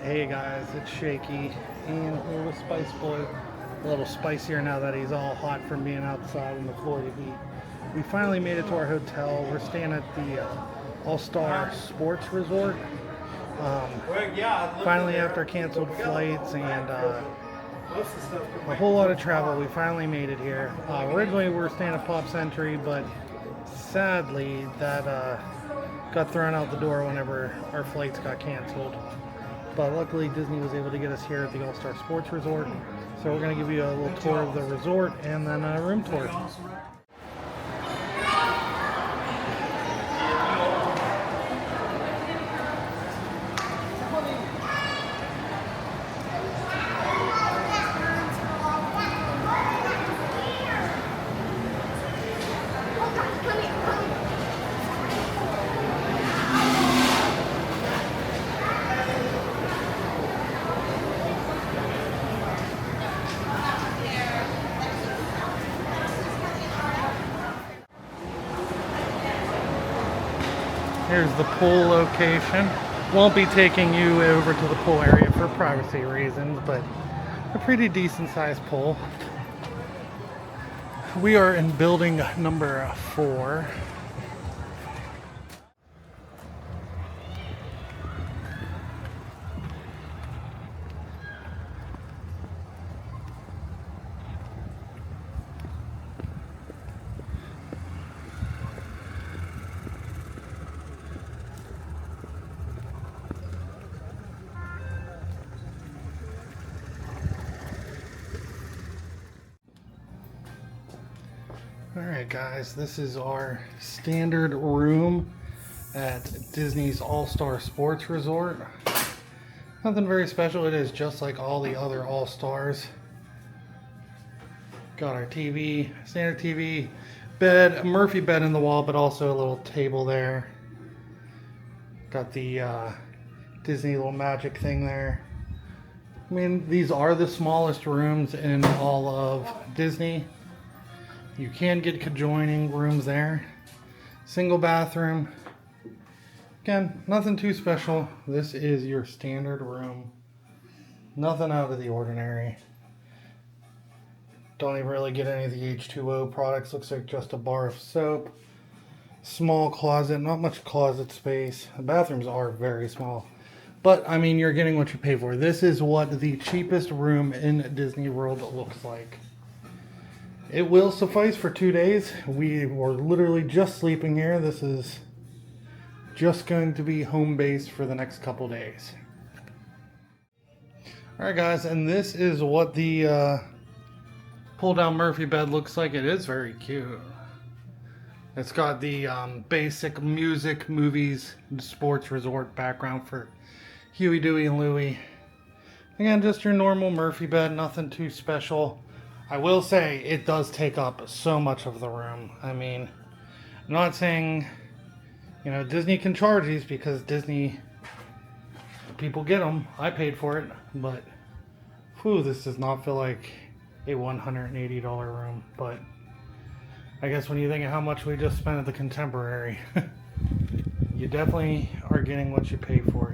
Hey guys, it's Shaky and here with Spice Boy. A little spicier now that he's all hot from being outside in the Florida heat. We finally made it to our hotel. We're staying at the All-Star Sports Resort. Finally, after canceled flights and a whole lot of travel, we finally made it here. Originally, we were staying at Pop Century, but sadly, that got thrown out the door whenever our flights got canceled. But luckily Disney was able to get us here at the All-Star Sports Resort. So we're going to give you a little tour of the resort and then a room tour. Here's the pool location. Won't be taking you over to the pool area for privacy reasons, but a pretty decent sized pool. We are in building number 4. Alright guys, this is our standard room at Disney's All-Star Sports Resort. Nothing very special, it is just like all the other All-Stars. Got our TV, standard TV, bed, a Murphy bed in the wall, but also a little table there. Got the Disney little magic thing there. I mean, these are the smallest rooms in all of Disney. You can get conjoining rooms there. Single bathroom. Again, nothing too special. This is your standard room. Nothing out of the ordinary. Don't even really get any of the H2O products. Looks like just a bar of soap. Small closet, not much closet space. The bathrooms are very small. But, I mean, you're getting what you pay for. This is what the cheapest room in Disney World looks like. It will suffice for 2 days. We were literally just sleeping here. This is just going to be home base for the next couple days. Alright guys, and this is what the pull down Murphy bed looks like. It is very cute. It's got the basic music, movies, sports resort background for Huey, Dewey, and Louie. Again, just your normal Murphy bed, nothing too special. I will say it does take up so much of the room. I mean, I'm not saying, you know, Disney can charge these because Disney people get them. I paid for it, but whew, this does not feel like a $180 room. But I guess when you think of how much we just spent at the Contemporary, you definitely are getting what you pay for